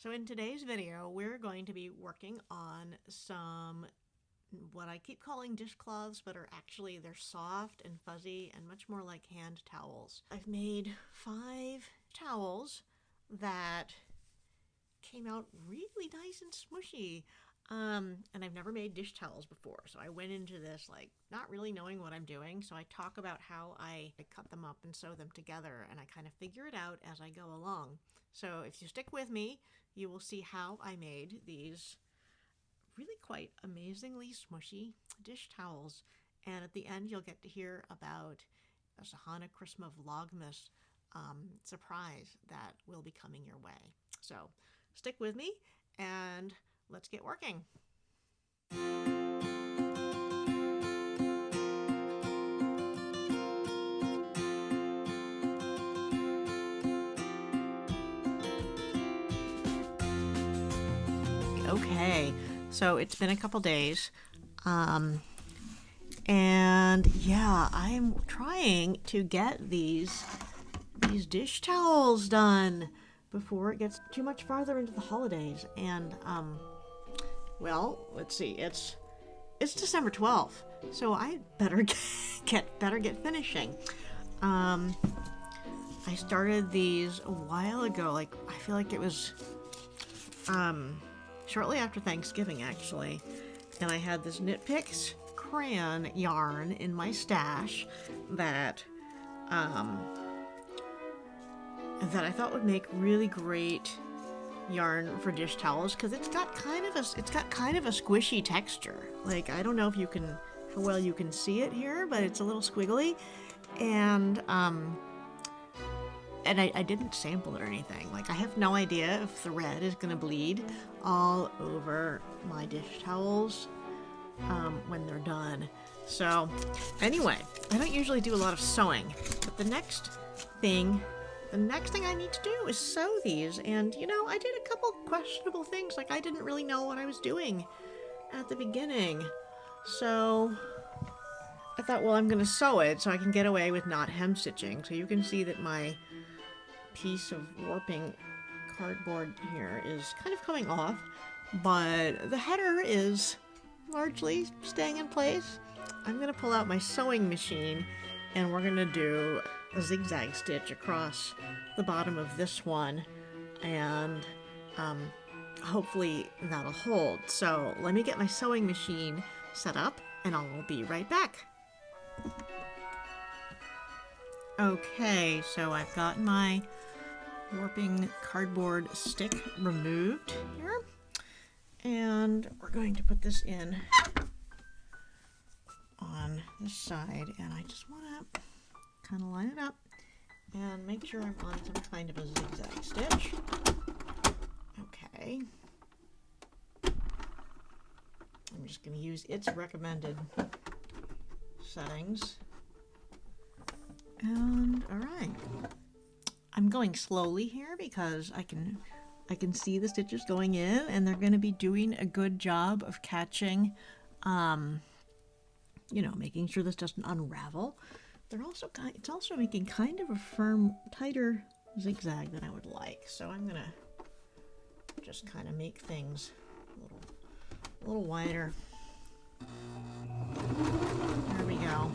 So in today's video, we're going to be working on some, what I keep calling dishcloths, but are actually, they're soft and fuzzy and much more like hand towels. I've made 5 towels that came out really nice and smushy. And I've never made dish towels before, so I went into this like not really knowing what I'm doing. So I talk about how I cut them up and sew them together, and I kind of figure it out as I go along. So if you stick with me, you will see how I made these really quite amazingly smushy dish towels. And at the end, you'll get to hear about a Hanuchristmavlogmas surprise that will be coming your way. So stick with me and let's get working. Okay, so it's been a couple days, and yeah, I'm trying to get these dish towels done before it gets too much farther into the holidays. And well, let's see, it's December 12th, so I better get finishing. I started these a while ago, like I feel like it was shortly after Thanksgiving, actually, and I had this Knit Picks crayon yarn in my stash that I thought would make really great yarn for dish towels, because it's got kind of a squishy texture. Like, I don't know if you can, how well you can see it here, but it's a little squiggly, and I didn't sample it or anything. Like, I have no idea if the red is gonna bleed all over my dish towels when they're done. So anyway, I don't usually do a lot of sewing, but the next thing I need to do is sew these. And you know, I did a couple questionable things. Like, I didn't really know what I was doing at the beginning, so I thought, well, I'm gonna sew it so I can get away with not hem stitching. So you can see that my piece of warping cardboard here is kind of coming off, but the header is largely staying in place. I'm gonna pull out my sewing machine and we're gonna do a zigzag stitch across the bottom of this one, and hopefully that'll hold. So let me get my sewing machine set up and I'll be right back. Okay, so I've got my warping cardboard stick removed here, and we're going to put this in on this side, and I just want to kind of line it up and make sure I'm on some kind of a zigzag stitch. Okay, I'm just going to use its recommended settings, and all right. I'm going slowly here because I can see the stitches going in, and they're going to be doing a good job of catching, you know, making sure this doesn't unravel. It's also making kind of a firm, tighter zigzag than I would like. So I'm gonna just kind of make things a little wider. There we go.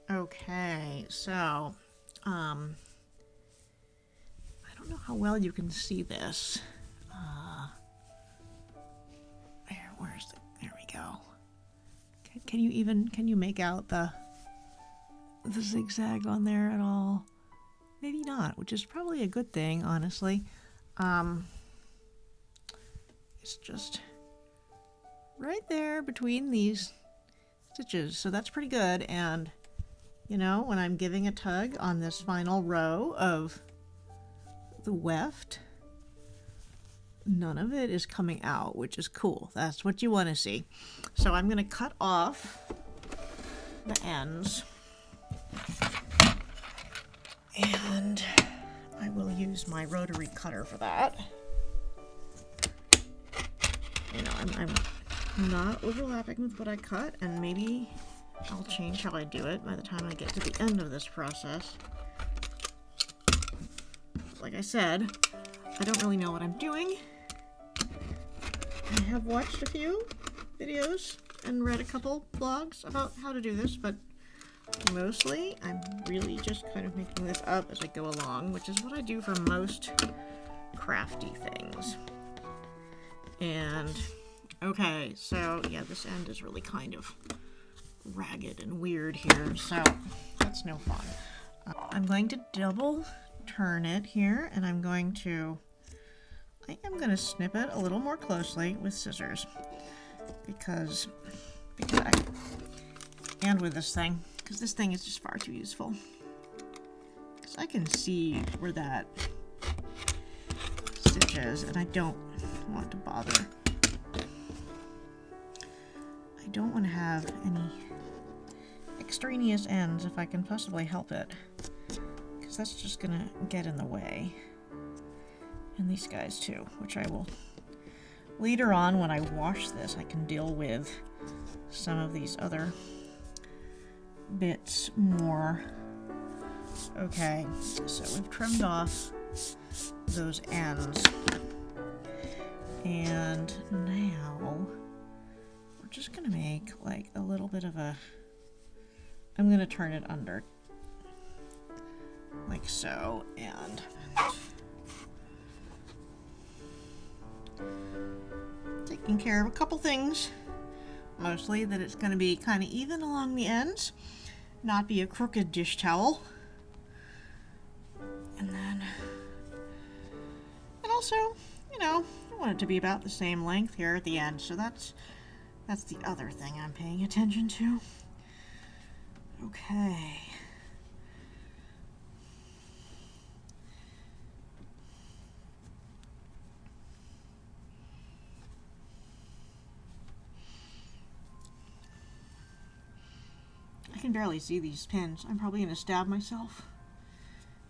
Okay, so, I don't know how well you can see this. There we go. Can you make out the zigzag on there at all? Maybe not, which is probably a good thing, honestly. It's just right there between these stitches, so that's pretty good. And you know, when I'm giving a tug on this final row of the weft, none of it is coming out, which is cool. That's what you want to see. So I'm going to cut off the ends, and I will use my rotary cutter for that. You know, I'm not overlapping with what I cut, and maybe I'll change how I do it by the time I get to the end of this process. Like I said, I don't really know what I'm doing. I have watched a few videos and read a couple blogs about how to do this, but mostly I'm really just kind of making this up as I go along, which is what I do for most crafty things. And okay, so yeah, this end is really kind of ragged and weird here, so that's no fun. I'm going to double turn it here, and I am going to snip it a little more closely with scissors because and with this thing, because this thing is just far too useful. Because I can see where that stitch is, and I don't want to bother. I don't want to have any extraneous ends if I can possibly help it, because that's just gonna get in the way. And these guys too, which I will later on when I wash this, I can deal with some of these other bits more. Okay, so we've trimmed off those ends, and now we're just gonna make like a little bit of a, I'm gonna turn it under like so, and taking care of a couple things, mostly that it's going to be kind of even along the ends, not be a crooked dish towel, and then, and also, you know, I want it to be about the same length here at the end, so that's the other thing I'm paying attention to. Okay. I can barely see these pins. I'm probably going to stab myself.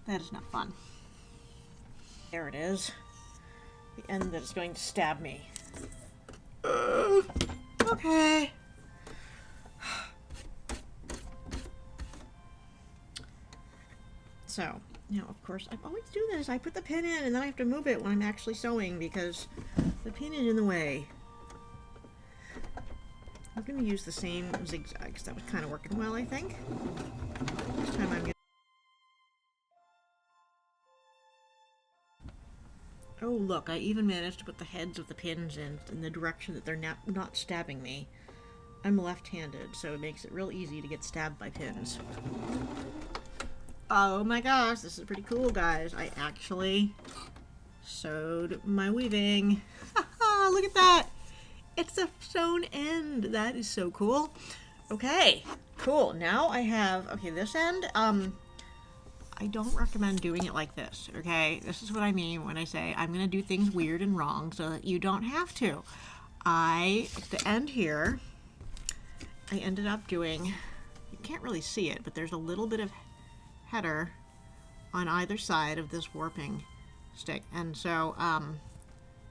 That is not fun. There it is. The end that is going to stab me. Okay. So, now of course, I always do this. I put the pin in and then I have to move it when I'm actually sewing because the pin is in the way. I'm going to use the same zigzag because that was kind of working well, I think. This time I'm going to... Oh, look, I even managed to put the heads of the pins in the direction that they're not stabbing me. I'm left-handed, so it makes it real easy to get stabbed by pins. Oh my gosh, this is pretty cool, guys. I actually sewed my weaving. Haha, look at that! It's a sewn end. That is so cool. Okay, cool. Now I have, okay, this end, I don't recommend doing it like this, okay? This is what I mean when I say I'm going to do things weird and wrong so that you don't have to. The end here, I ended up doing, you can't really see it, but there's a little bit of header on either side of this warping stick. And so,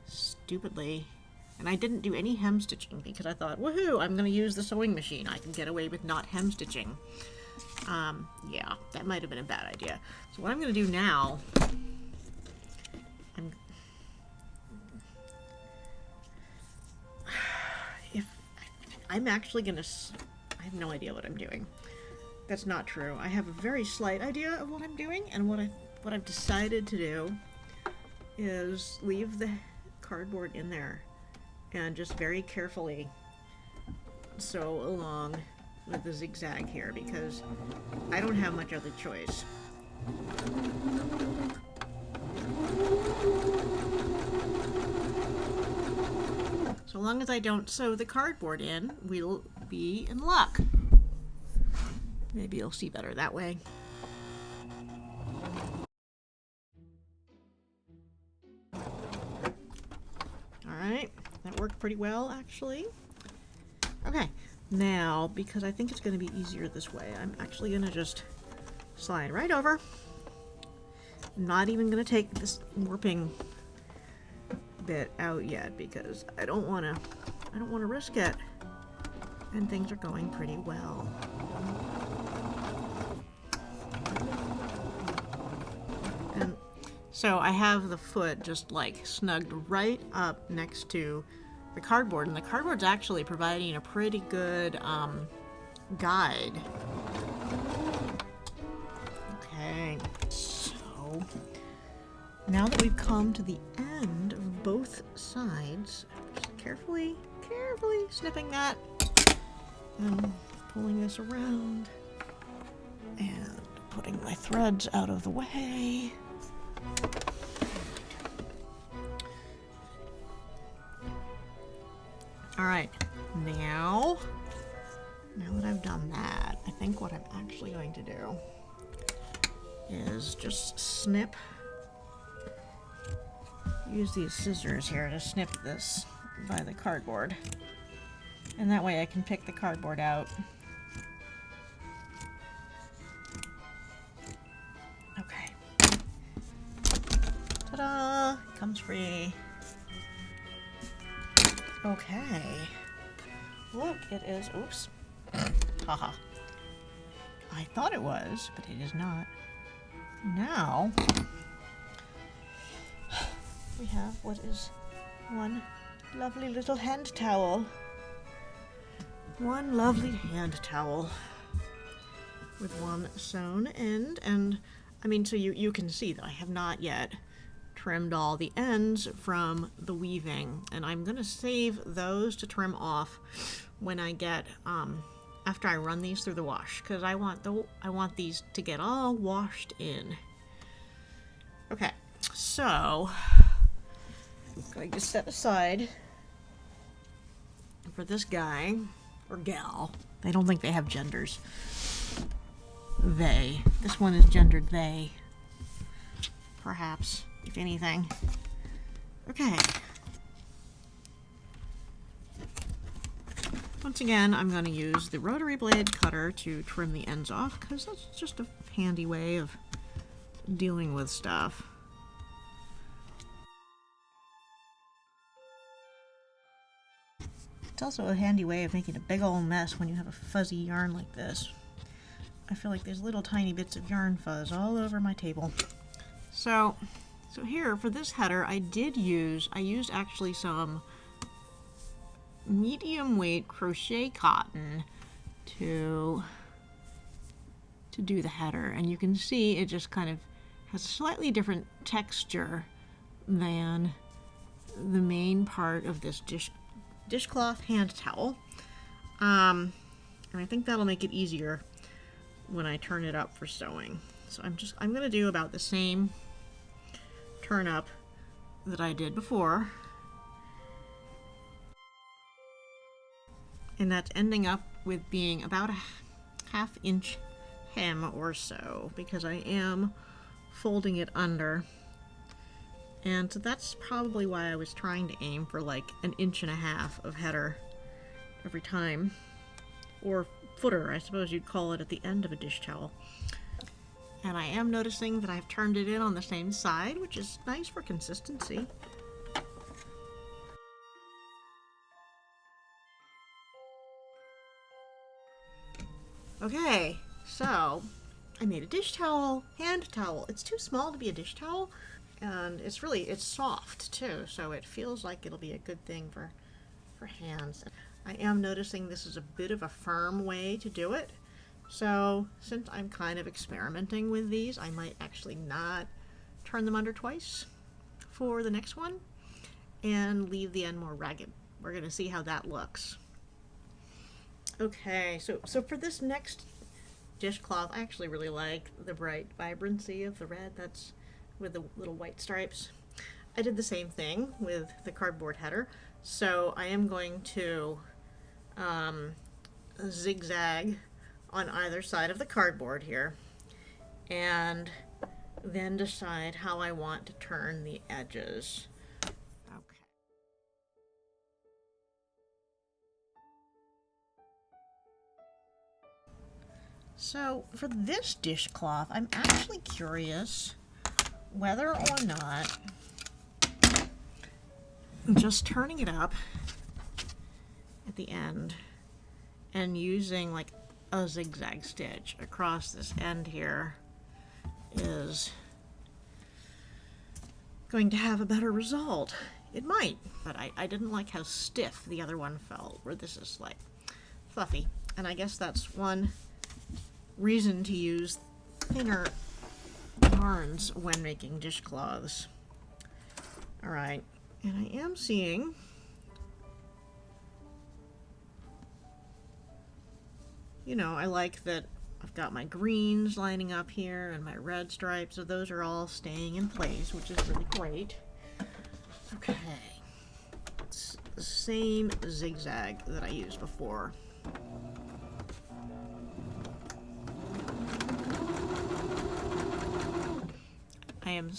stupidly, and I didn't do any hem stitching because I thought, woohoo, I'm going to use the sewing machine. I can get away with not hem stitching. Yeah, that might have been a bad idea. So what I'm going to do now, I'm actually going to, I have no idea what I'm doing. That's not true. I have a very slight idea of what I'm doing, and what I've decided to do is leave the cardboard in there and just very carefully sew along with the zigzag here because I don't have much other choice. So long as I don't sew the cardboard in, we'll be in luck. Maybe you'll see better that way. Alright, that worked pretty well actually. Okay, now because I think it's going to be easier this way, I'm actually going to just slide right over. I'm not even going to take this warping bit out yet because I don't want to risk it. and things are going pretty well. And so I have the foot just like snugged right up next to the cardboard, and the cardboard's actually providing a pretty good guide. Okay, so now that we've come to the end of both sides, just carefully snipping that and pulling this around and putting my threads out of the way. All right, now that I've done that, I think what I'm actually going to do is just snip. Use these scissors here to snip this by the cardboard, and that way I can pick the cardboard out. Okay. Ta-da! Comes free. Okay. Look, it is. Oops. Haha. I thought it was, but it is not. Now we have what is one lovely little hand towel. One lovely hand towel with one sewn end, and I mean, so you can see that I have not yet trimmed all the ends from the weaving, and I'm gonna save those to trim off when I get after I run these through the wash, because I want these to get all washed in. Okay, so I'm going to set aside for this guy or gal. I don't think they have genders. They. This one is gendered they. Perhaps, if anything. Okay. Once again, I'm going to use the rotary blade cutter to trim the ends off, because that's just a handy way of dealing with stuff. It's also a handy way of making a big old mess when you have a fuzzy yarn like this. I feel like there's little tiny bits of yarn fuzz all over my table. So here for this header, I used actually some medium weight crochet cotton to do the header, and you can see it just kind of has a slightly different texture than the main part of this dishcloth hand towel, and I think that'll make it easier when I turn it up for sewing. So I'm gonna do about the same turn up that I did before, and that's ending up with being about a half-inch hem or so, because I am folding it under. And so that's probably why I was trying to aim for like 1.5 inches of header every time, or footer, I suppose you'd call it, at the end of a dish towel. And I am noticing that I've turned it in on the same side, which is nice for consistency. Okay, so I made a dish towel, hand towel. It's too small to be a dish towel, and it's soft too, so it feels like it'll be a good thing for hands. I am noticing this is a bit of a firm way to do it, so since I'm kind of experimenting with these, I might actually not turn them under twice for the next one and leave the end more ragged. We're going to see how that looks. Okay, so for this next dishcloth, I actually really like the bright vibrancy of the red that's with the little white stripes. I did the same thing with the cardboard header, so I am going to zigzag on either side of the cardboard here, and then decide how I want to turn the edges. Okay. So for this dishcloth, I'm actually curious whether or not just turning it up at the end and using like a zigzag stitch across this end here is going to have a better result. It might, but I didn't like how stiff the other one felt, where this is like fluffy. And I guess that's one reason to use thinner yarns when making dishcloths. All right, and I am seeing I like that I've got my greens lining up here and my red stripes, so those are all staying in place, which is really great. Okay, it's the same zigzag that I used before. I am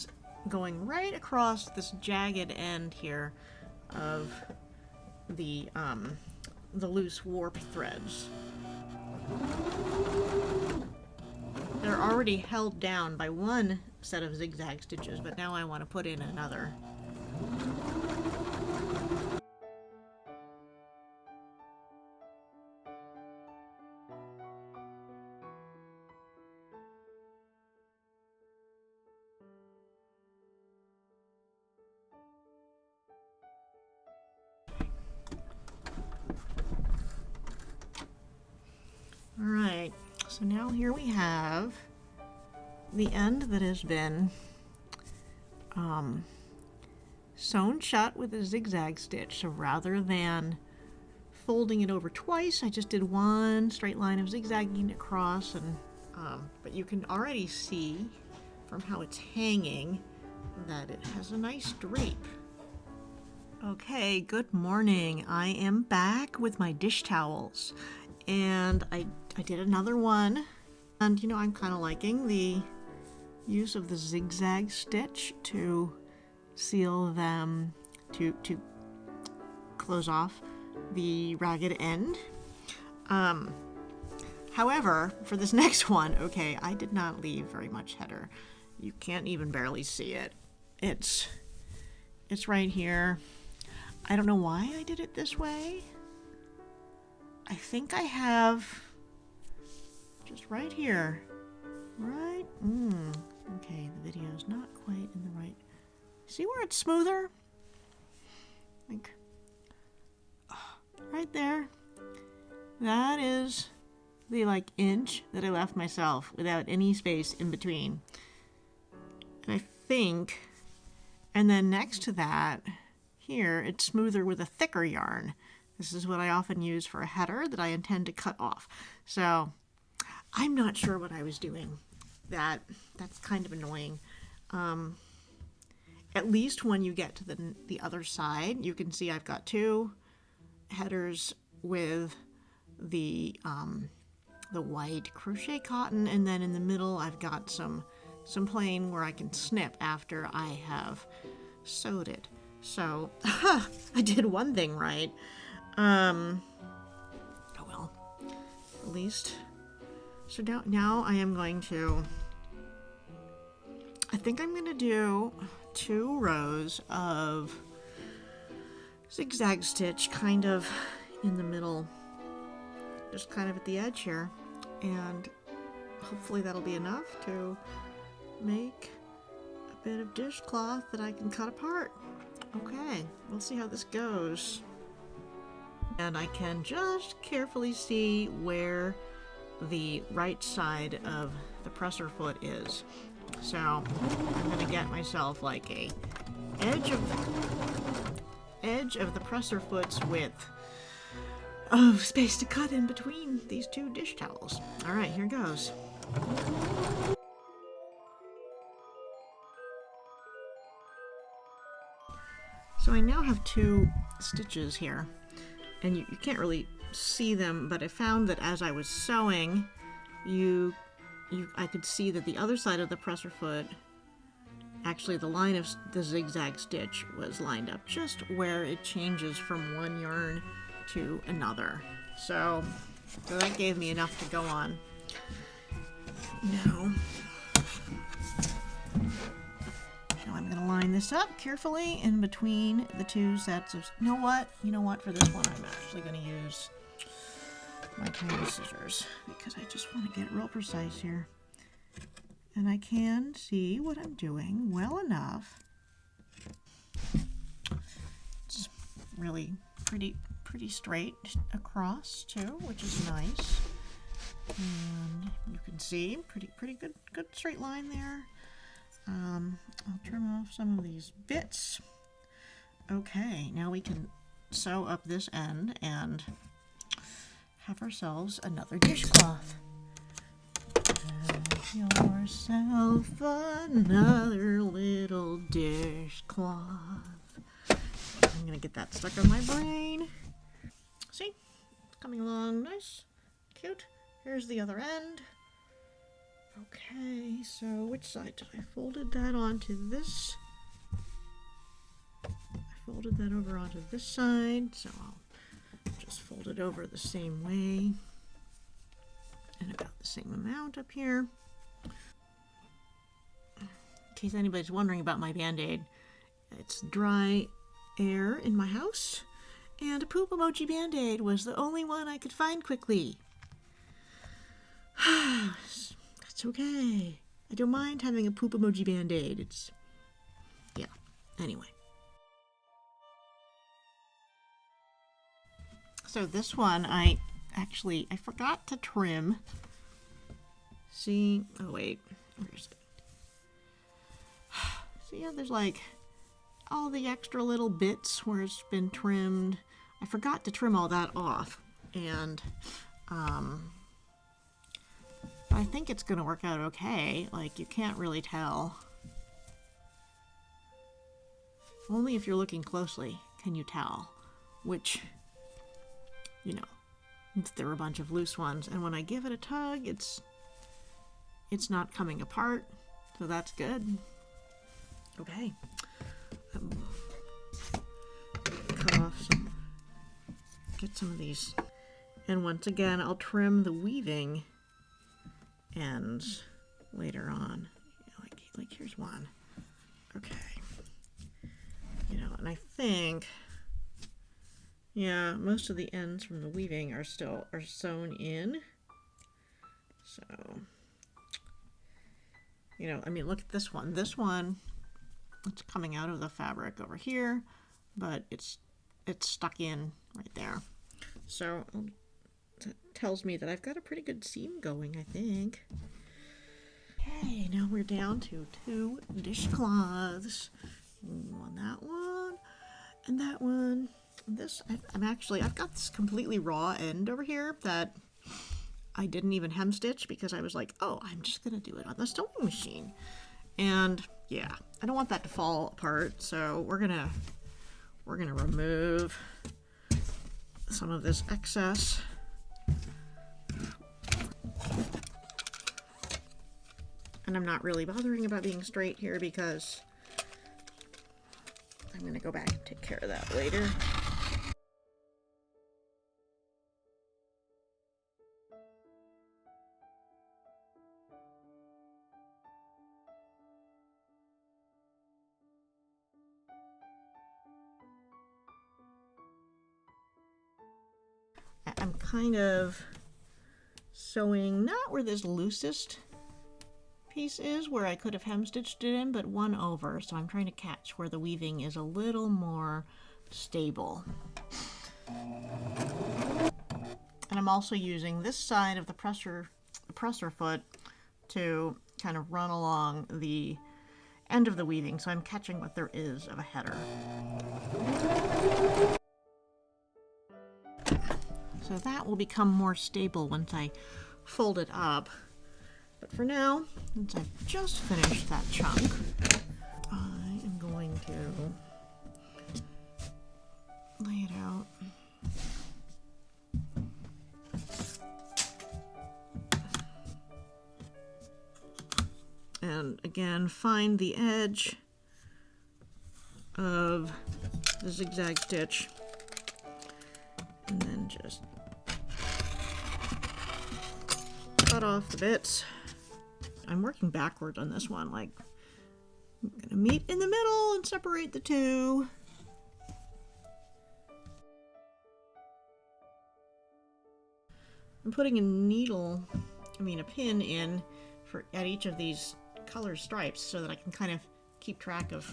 going right across this jagged end here of the loose warp threads. They're already held down by one set of zigzag stitches, but now I want to put in another. All right, so now here we have the end that has been sewn shut with a zigzag stitch. So rather than folding it over twice, I just did one straight line of zigzagging across, and but you can already see from how it's hanging that it has a nice drape. Okay, good morning. I am back with my dish towels, and I did another one, and I'm kind of liking the use of the zigzag stitch to seal them, to close off the ragged end. However, for this next one, okay, I did not leave very much header. You can't even barely see it. It's right here. I don't know why I did it this way. I think I have just right here, right? Okay, the video is not quite in the right. See where it's smoother? Like, right there. That is the inch that I left myself without any space in between. And I think, and then next to that, here, it's smoother with a thicker yarn. This is what I often use for a header that I intend to cut off. So I'm not sure what I was doing. That's kind of annoying. At least when you get to the other side, you can see I've got two headers with the white crochet cotton, and then in the middle I've got some plain where I can snip after I have sewed it. So I did one thing right. Oh well, at least. So now I am going to, I think I'm going to do 2 rows of zigzag stitch kind of in the middle, just kind of at the edge here, and hopefully that'll be enough to make a bit of dishcloth that I can cut apart. Okay, we'll see how this goes. And I can just carefully see where the right side of the presser foot is. So I'm going to get myself like a edge of the presser foot's width of space to cut in between these 2 dish towels. All right, here goes. So I now have 2 stitches here, and you can't really see them, but I found that as I was sewing, I could see that the other side of the presser foot, actually the line of the zigzag stitch was lined up just where it changes from one yarn to another. So that gave me enough to go on. Now I'm going to line this up carefully in between the 2 sets of, you know what, for this one I'm actually going to use my tiny scissors because I just want to get real precise here. And I can see what I'm doing well enough. It's really pretty straight across too, which is nice. And you can see pretty good straight line there. I'll trim off some of these bits. Okay, now we can sew up this end and have ourselves another dishcloth. Have yourself another little dishcloth. I'm gonna get that stuck on my brain. See, it's coming along nice, cute. Here's the other end. Okay, so which side did I folded that onto this? I folded that over onto this side, so I'll just fold it over the same way and about the same amount up here. In case anybody's wondering about my Band-Aid, it's dry air in my house, and a poop emoji Band-Aid was the only one I could find quickly. That's okay. I don't mind having a poop emoji Band-Aid. It's, yeah, anyway. So this one, I forgot to trim. See, oh wait, where's it? See how there's like all the extra little bits where it's been trimmed. I forgot to trim all that off, and I think it's gonna work out okay. Like, you can't really tell. Only if you're looking closely can you tell which, you know, there are a bunch of loose ones, and when I give it a tug, it's not coming apart, so that's good. Okay. Cut off some, get some of these, and once again, I'll trim the weaving ends later on. Like here's one. Okay. You know, and I think, yeah, most of the ends from the weaving are sewn in. So, you know, I mean, look at this one. This one, it's coming out of the fabric over here, but it's stuck in right there. So that tells me that I've got a pretty good seam going, I think. Okay, now we're down to 2 dishcloths. On that one and that one. This, I've got this completely raw end over here that I didn't even hem stitch because I was like, oh, I'm just gonna do it on the sewing machine. And yeah, I don't want that to fall apart, so we're gonna remove some of this excess. And I'm not really bothering about being straight here because I'm gonna go back and take care of that later. I'm kind of sewing not where this loosest piece is, where I could have hem stitched it in, but one over, so I'm trying to catch where the weaving is a little more stable. And I'm also using this side of the presser foot to kind of run along the end of the weaving, so I'm catching what there is of a header. So that will become more stable once I fold it up. But for now, since I've just finished that chunk, I am going to lay it out. And again, find the edge of the zigzag stitch and then just cut off the bits. I'm working backwards on this one, like I'm gonna meet in the middle and separate the two. I'm putting a pin in at each of these color stripes so that I can kind of keep track of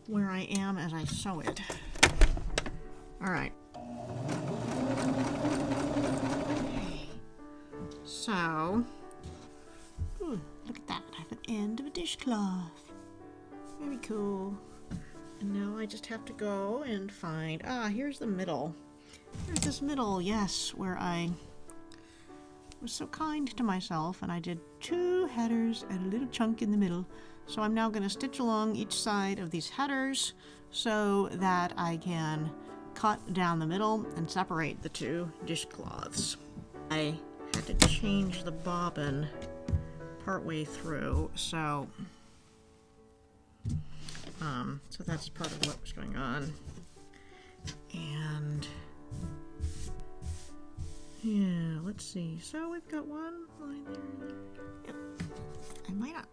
where I am as I sew it. All right. Okay. So, ooh, look at that. I have an end of a dishcloth. Very cool. And now I just have to go and find, here's the middle. Here's this middle, yes, where I was so kind to myself and I did 2 headers and a little chunk in the middle. So I'm now going to stitch along each side of these headers so that I can cut down the middle and separate the 2 dishcloths. I had to change the bobbin partway through, so that's part of what was going on. And yeah, let's see. So we've got one line there. Yep.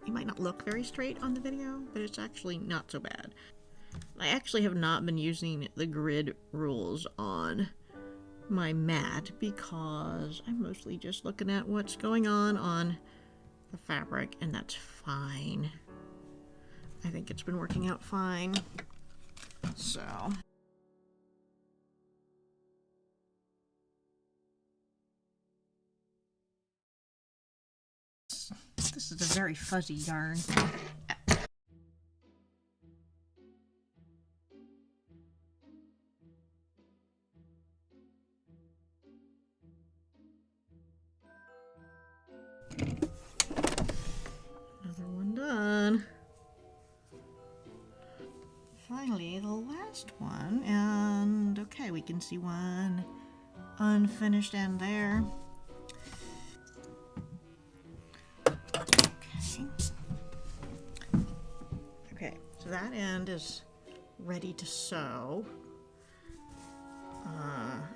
It might not look very straight on the video, but it's actually not so bad. I actually have not been using the grid rules on my mat because I'm mostly just looking at what's going on the fabric, and that's fine. I think it's been working out fine. So this is a very fuzzy yarn. Another one done. Finally, the last one, and okay, we can see one unfinished end there. Okay, so that end is ready to sew.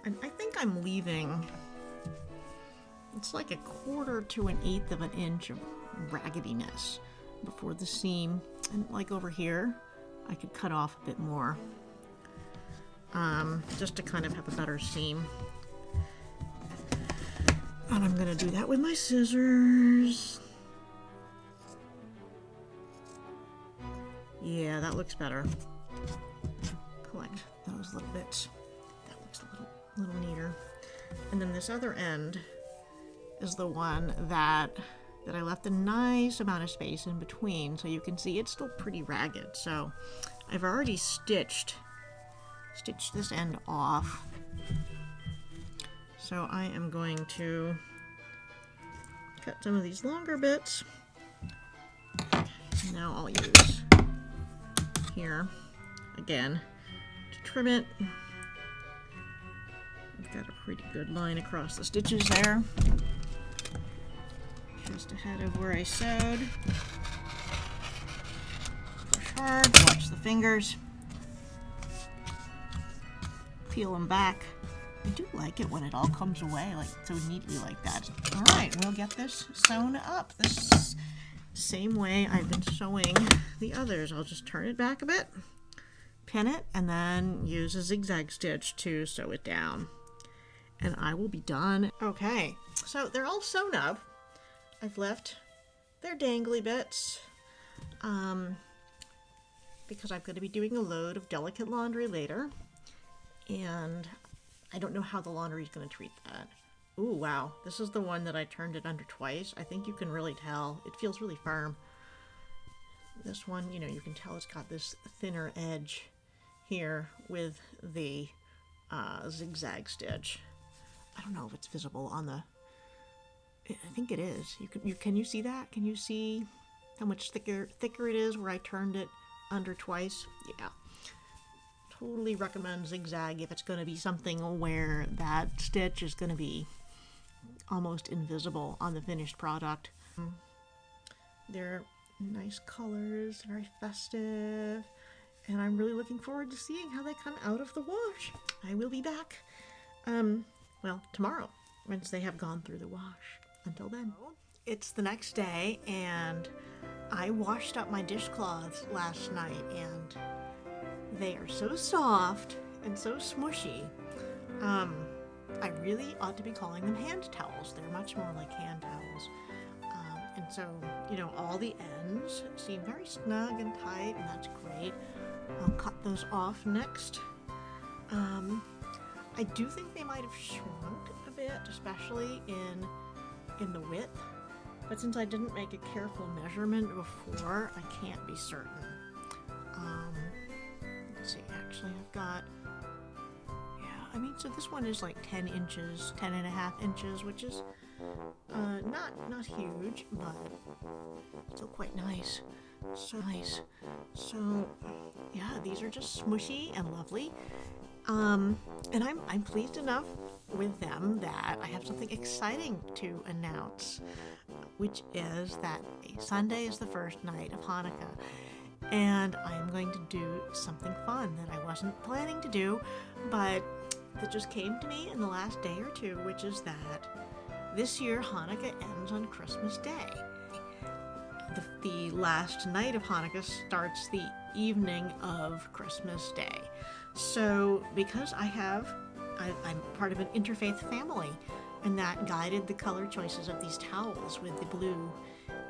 And I think I'm leaving, it's like 1/4 to 1/8 of an inch of raggediness before the seam. And like over here, I could cut off a bit more, just to kind of have a better seam. And I'm gonna do that with my scissors. Yeah, that looks better. Collect those little bits. That looks a little neater. And then this other end is the one that I left a nice amount of space in between, so you can see it's still pretty ragged. So I've already stitched this end off. So I am going to cut some of these longer bits. Now I'll use here again to trim it. I've got a pretty good line across the stitches there, just ahead of where I sewed. Push hard, watch the fingers, peel them back. I do like it when it all comes away like so neatly like that. All right, we'll get this sewn up this same way I've been sewing the others. I'll just turn it back a bit, pin it, and then use a zigzag stitch to sew it down. And I will be done. Okay, so they're all sewn up. I've left their dangly bits because I'm going to be doing a load of delicate laundry later, and I don't know how the laundry is going to treat that. Ooh, wow, this is the one that I turned it under twice. I think you can really tell. It feels really firm. This one, you know, you can tell it's got this thinner edge here with the zigzag stitch. I don't know if it's visible on the... I think it is. Can you see that? Can you see how much thicker it is where I turned it under twice? Yeah. Totally recommend zigzag if it's going to be something where that stitch is going to be almost invisible on the finished product. They're nice colors, very festive, and I'm really looking forward to seeing how they come out of the wash. I will be back, well, tomorrow, once they have gone through the wash. Until then. It's the next day, and I washed up my dishcloths last night, and they are so soft and so smushy. I really ought to be calling them hand towels. They're much more like hand towels. And so, you know, all the ends seem very snug and tight, and that's great. I'll cut those off next. I do think they might have shrunk a bit, especially in the width. But since I didn't make a careful measurement before, I can't be certain. Let's see, actually I've got, yeah, I mean, so this one is like 10 inches, 10 and a half inches, which is not huge, but still quite nice. So nice. So yeah, these are just smushy and lovely. And I'm pleased enough with them that I have something exciting to announce, which is that Sunday is the first night of Hanukkah, and I'm going to do something fun that I wasn't planning to do, but that just came to me in the last day or two, which is that this year Hanukkah ends on Christmas Day. The last night of Hanukkah starts the evening of Christmas Day. So because I'm part of an interfaith family, and that guided the color choices of these towels with the blue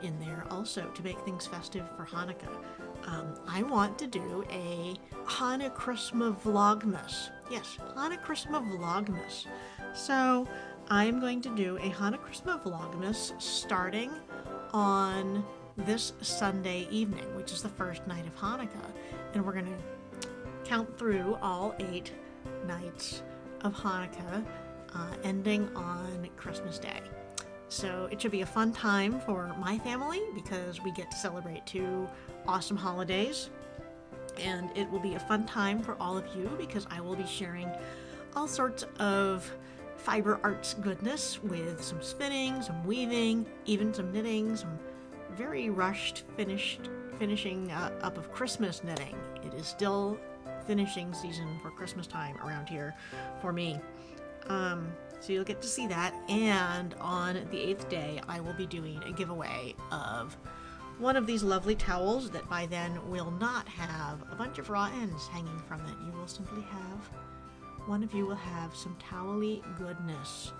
in there also to make things festive for Hanukkah. I want to do a Hanuchristmavlogmas. Yes, Hanuchristmavlogmas. So I'm going to do a Hanuchristmavlogmas starting on this Sunday evening, which is the first night of Hanukkah. And we're going to count through all 8 nights of Hanukkah, ending on Christmas Day. So it should be a fun time for my family because we get to celebrate 2 awesome holidays. And it will be a fun time for all of you because I will be sharing all sorts of fiber arts goodness with some spinning, some weaving, even some knitting, some very rushed finishing up of Christmas knitting. It is still finishing season for Christmas time around here for me. So you'll get to see that, and on the 8th day I will be doing a giveaway of one of these lovely towels that by then will not have a bunch of raw ends hanging from it. You will simply have, one of you will have some towel-y goodness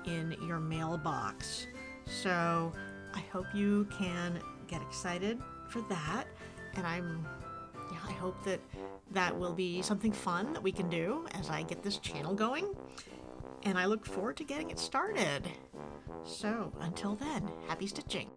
in your mailbox. So I hope you can get excited for that, and I hope that will be something fun that we can do as I get this channel going, and I look forward to getting it started. So until then, happy stitching.